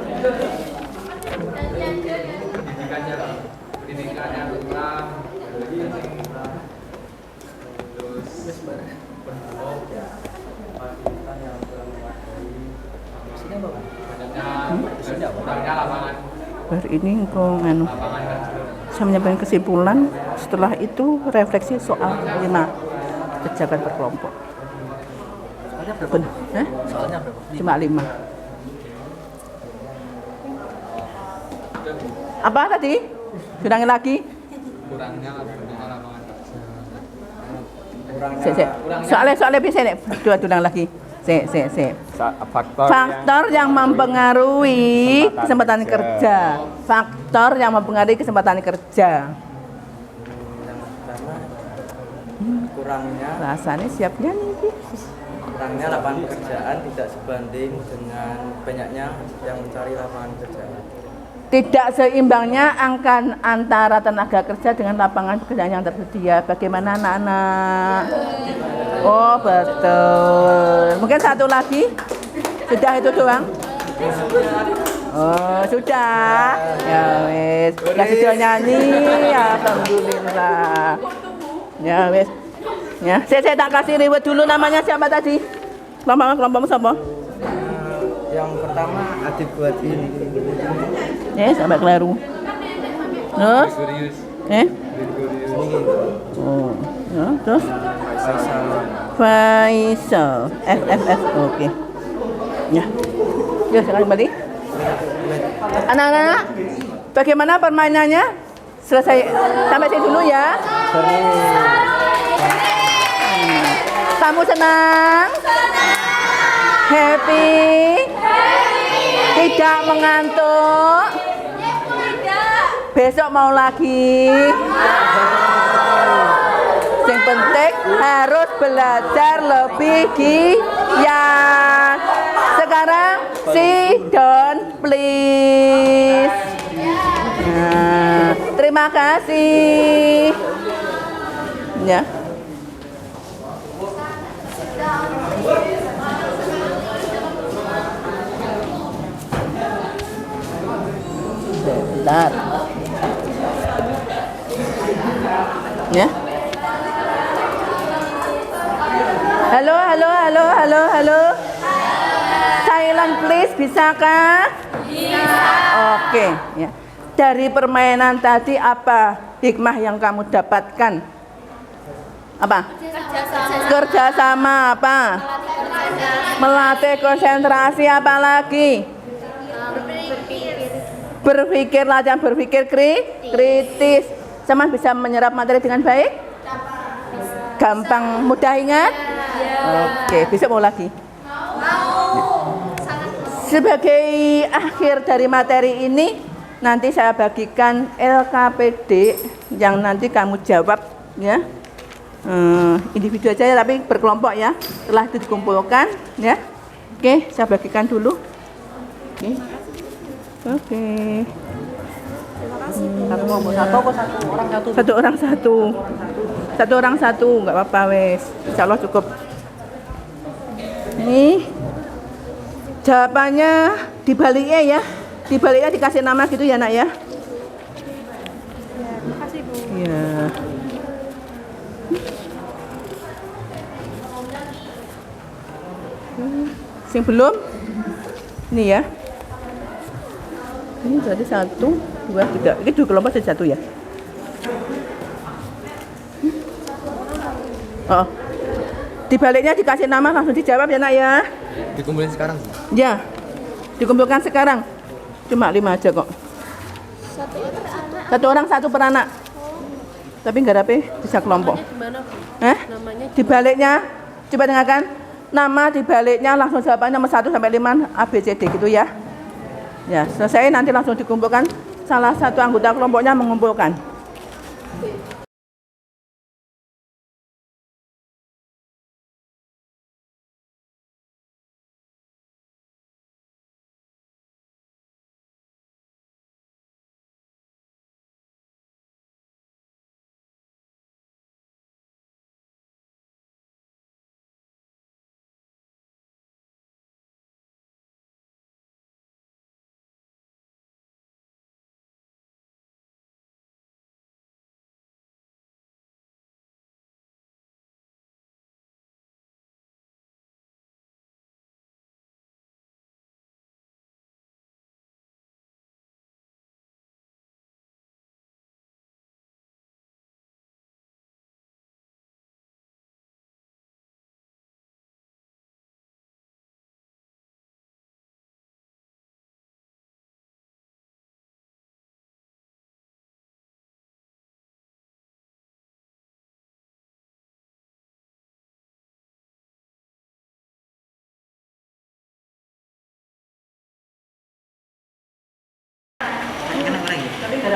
Pendidikannya kurang, kurangnya lapangan Baru ini engkau nganu. Saya menyampaikan kesimpulan. Setelah itu refleksi soal 5 kebijakan berkelompok. Soalnya berapa? Soalnya berapa? Cuma 5. Apa tadi? Ulangi lagi. kurangnya lapangan kerja. Sik. Soalnya bisa nih. Ulang lagi. Sik. Faktor yang mempengaruhi kesempatan kerja. Faktor yang mempengaruhi kesempatan kerja. Yang pertama kurangnya Rasanya siapnya nih. kurangnya lapangan pekerjaan tidak sebanding dengan banyaknya yang mencari lapangan pekerjaan. Tidak seimbangnya angka antara tenaga kerja dengan lapangan pekerjaan yang tersedia. Bagaimana anak-anak? Oh betul. Mungkin satu lagi? Sudah itu doang? Oh sudah. Ya wes. Ya sudah nyanyi. Alhamdulillah. Ya wes. Ya, saya tak kasih reward dulu. Namanya siapa tadi? Kelompokmu siapa? Yang pertama Adib buat ini. Sampai keliru. Terus? Oh, ya, terus? Faisal. FFF, oke. Ya. Ya, sekarang kembali. Anak-anak, bagaimana permainannya? Selesai sampai sini dulu ya. Kamu senang? Happy? Tidak mengantuk? Besok mau lagi? Yang penting harus belajar lebih giat. Sekarang sit down please. Nah, terima kasih. Ya. Bentar. Ya. Halo. Silent please, bisakah? Bisa. Oke, ya. Dari permainan tadi apa hikmah yang kamu dapatkan? Apa? Kerjasama apa? Melatih konsentrasi apa lagi? Berpikir, latihan berpikir kritis. Sama bisa menyerap materi dengan baik? Gampang, mudah ingat? Oke, bisa mau lagi? Sebagai akhir dari materi ini, nanti saya bagikan LKPD yang nanti kamu jawab ya. individu aja ya, tapi berkelompok ya. Setelah itu dikumpulkan ya. Oke, saya bagikan dulu. Oke. Oke. Satu orang satu. Satu orang satu, nggak apa-apa wes. Insya Allah cukup. Nih, jawabannya dibaliknya ya. Dibaliknya dikasih nama gitu ya nak ya. Makasih Bu. Iya. Sing belum? Ini ya. Ini jadi 1, 2, 3. Ini dua kelompok jadi 1 ya. Oh. Dibaliknya dikasih nama langsung dijawab ya nak ya. Dikumpulin sekarang. Ya. Dikumpulkan sekarang. Cuma 5 aja kok. Satu orang satu per anak. Tapi enggak rapi bisa kelompok. Gimana Bu? Namanya Dibaliknya coba dengarkan. Nama dibaliknya langsung jawabannya nomor 1 sampai 5 A B C D gitu ya. Ya, selesai nanti langsung dikumpulkan. Salah satu anggota kelompoknya mengumpulkan.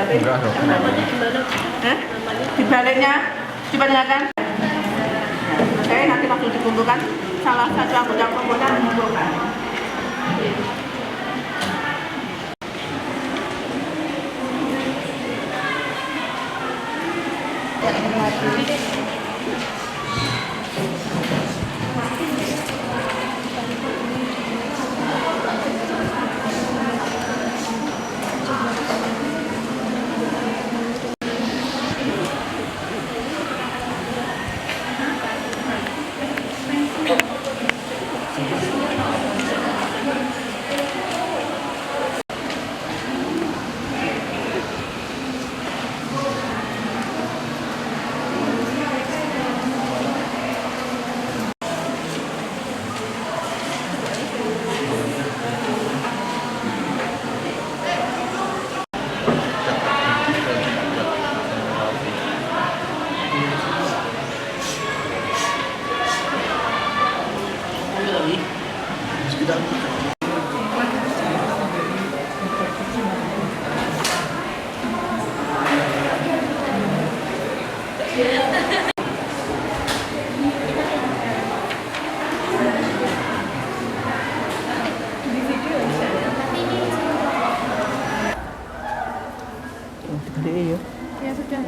Enggak dong. Dibaliknya coba dengarkan. Oke, nanti langsung dikumpulkan. Salah satu anggota kelompoknya mengumpulkan. ya sudah.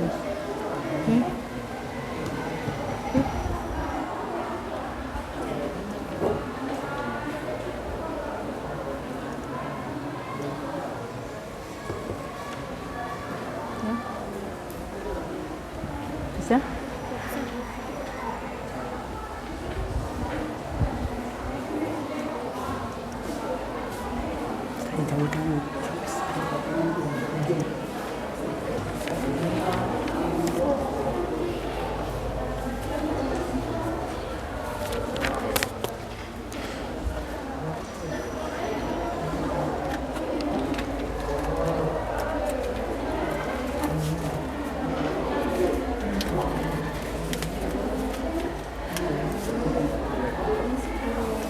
Bisa?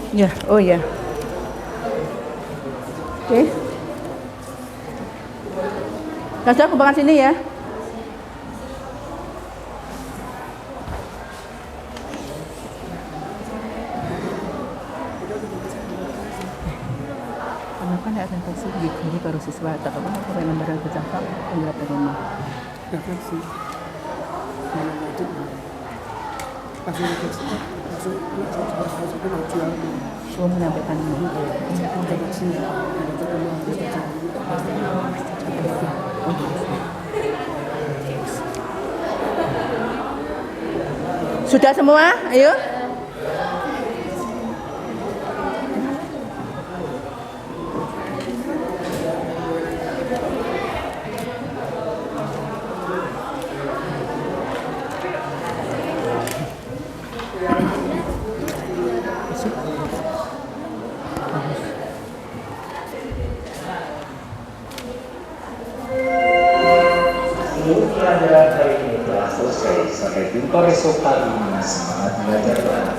Ya, oh ya. Oke. Sudah kumpulkan sini ya. kan ada refleksi guru karo siswa tak apa apa lembaran bercakap penjawab di rumah. Refleksi. Mana itu? Langsung refleksi. Oh, menyampaikan ini. Sudah semua? Ayo. Pelajaran hari ini telah selesai. Sampai jumpa besok pagi. Semangat belajar berat.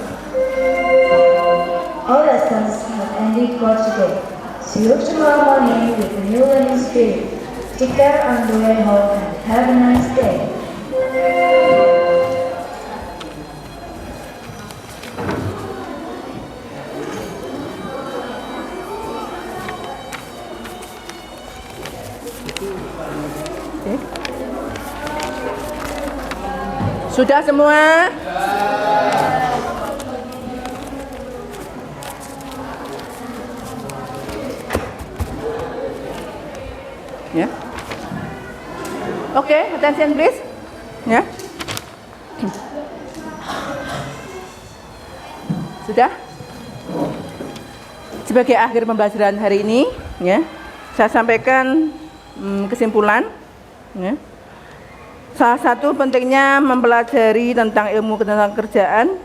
All lessons have ended for today. See you tomorrow morning with a new learning spirit. Take care on the way home and have a nice day. Sudah semua? Ya. Oke, attention please. Ya. Sudah? Sebagai akhir pembelajaran hari ini, ya, saya sampaikan kesimpulan. Ya. Salah satu pentingnya mempelajari tentang ilmu ketenagakerjaan,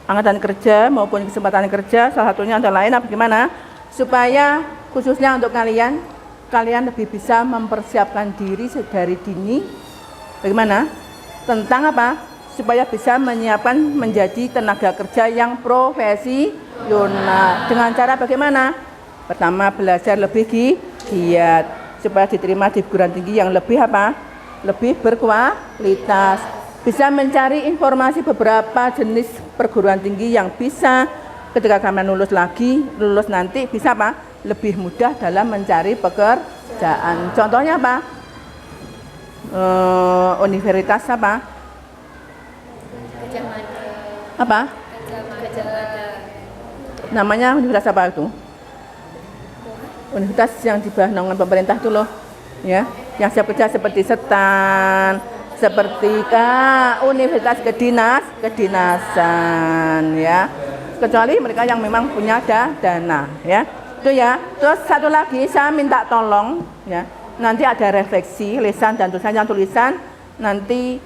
angkatan kerja maupun kesempatan kerja, salah satunya antara lain bagaimana supaya khususnya untuk kalian lebih bisa mempersiapkan diri dari dini. Bagaimana? Tentang apa? Supaya bisa menyiapkan menjadi tenaga kerja yang profesional. Dengan cara bagaimana? Pertama, belajar lebih giat supaya diterima di perguruan tinggi yang lebih apa? Lebih berkualitas, bisa mencari informasi beberapa jenis perguruan tinggi yang bisa ketika kalian lulus nanti bisa apa? Lebih mudah dalam mencari pekerjaan. Contohnya apa? Universitas apa? Apa? Namanya universitas apa itu? Universitas yang di bawah naungan pemerintah itu loh, ya. Yang siap kerja seperti SETAN, seperti universitas kedinasan, ya. Kecuali mereka yang memang punya dana, ya. Itu ya. Terus satu lagi saya minta tolong, ya. Nanti ada refleksi lisan dan tulisan nanti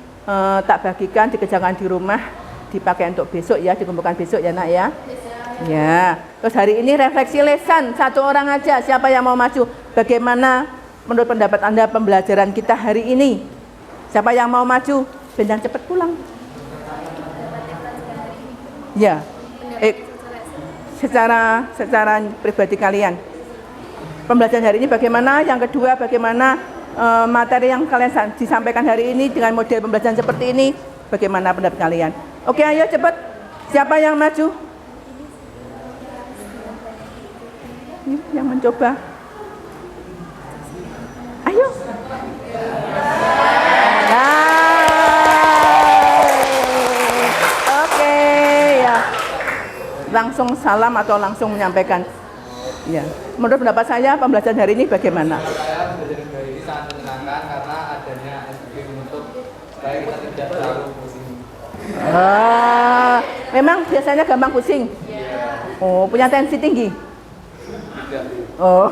tak bagikan dikerjakan di rumah, dipakai untuk besok ya, dikumpulkan besok ya nak ya. Ya. Terus hari ini refleksi lisan satu orang aja. Siapa yang mau maju? Bagaimana menurut pendapat Anda pembelajaran kita hari ini? Siapa yang mau maju? Dan cepat pulang. Ya. Secara pribadi kalian. Pembelajaran hari ini bagaimana? Yang kedua bagaimana materi yang kalian disampaikan hari ini dengan model pembelajaran seperti ini? Bagaimana pendapat kalian? Oke, ayo cepat. Siapa yang maju? Yang mencoba. Ayo. Oke, ya. Langsung salam atau langsung menyampaikan. Ya. Menurut pendapat saya pembelajaran hari ini bagaimana? Saya belajar dari ini sangat menyenangkan karena adanya SPM untuk supaya kita tidak terlalu pusing. Memang biasanya gampang pusing. Oh, punya tensi tinggi. Tidak. Oh,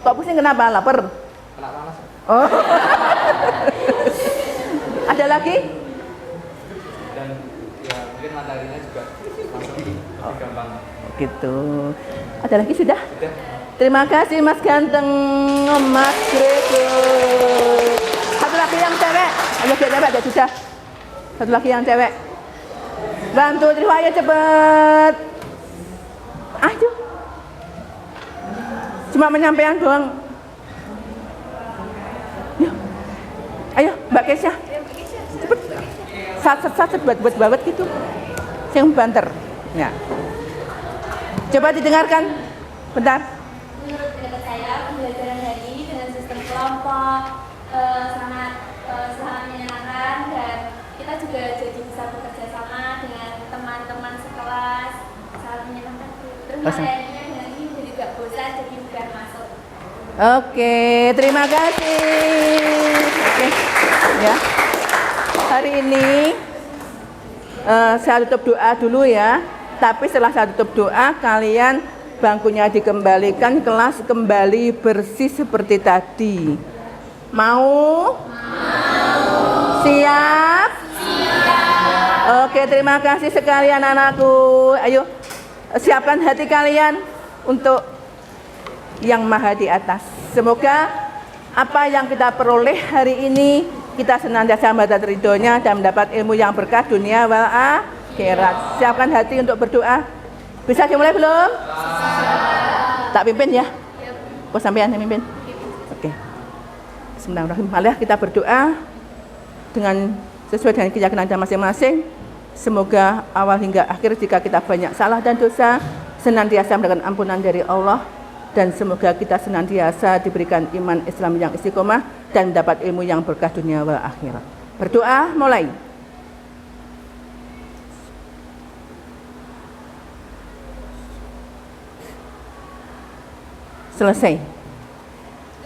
kok pusing kenapa? Lapar? Kena panas. Oh. Ada lagi? Dan ya mungkin materinya juga langsung lebih gampang. Gitu. Ada lagi sudah? Terima kasih Mas Ganteng, Mas Gregor. Satu lagi yang cewek. Ayo cewek ada sudah. Satu lagi yang cewek. Bantu terima ayo cepet. Ayo. Cuma menyampaikan doang. Yuk. Ayo Mbak Kesya. Cepet. Sat buat gitu. Yang banter. Ya. Coba didengarkan. Bentar. Menurut pendapat saya, pembelajaran hari ini dengan sistem kelompok sangat menyenangkan, dan kita juga jadi bisa bekerja sama dengan teman-teman sekelas, sangat menyenangkan. Terus materinya dengan ini jadi gak bosan, jadi mudah masuk. Oke, terima kasih. Oke, ya. Hari ini saya tutup doa dulu ya. Tapi setelah saya tutup doa, kalian bangkunya dikembalikan, kelas kembali bersih seperti tadi. Mau? Siap? Oke, terima kasih sekalian anakku. Ayo, siapkan hati kalian untuk yang maha di atas. Semoga apa yang kita peroleh hari ini, kita senantiasa mendapat ridhonya dan mendapat ilmu yang berkah dunia wal akhirat. Siapkan hati untuk berdoa. Bisa dimulai belum? Tak pimpin ya? Kok sampean yang pimpin? Oke. Bismillahirrahmanirrahim. Marilah kita berdoa dengan sesuai dengan keyakinan kita masing-masing. Semoga awal hingga akhir jika kita banyak salah dan dosa, senantiasa mendapatkan ampunan dari Allah, dan semoga kita senantiasa diberikan iman Islam yang istiqomah dan mendapat ilmu yang berkah dunia wal akhirat. Berdoa mulai. Selesai.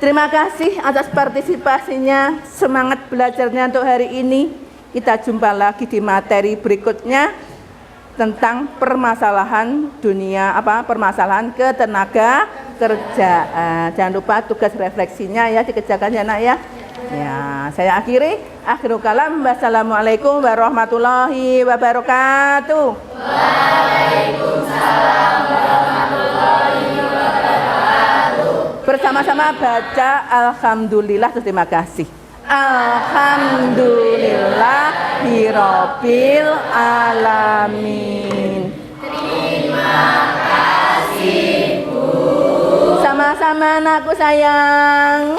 Terima kasih atas partisipasinya, semangat belajarnya untuk hari ini. Kita jumpa lagi di materi berikutnya tentang permasalahan dunia, permasalahan ketenaga kerjaan. Jangan lupa tugas refleksinya ya dikerjakan ya nak ya. Ya, saya akhiri. Akhirul kalam. Wassalamualaikum warahmatullahi wabarakatuh. Waalaikumsalam warahmatullahi wabarakatuh. Bersama-sama baca alhamdulillah, terima kasih. Alhamdulillahirabbil alamin. Terima kasih Bu. Sama-sama anakku sayang.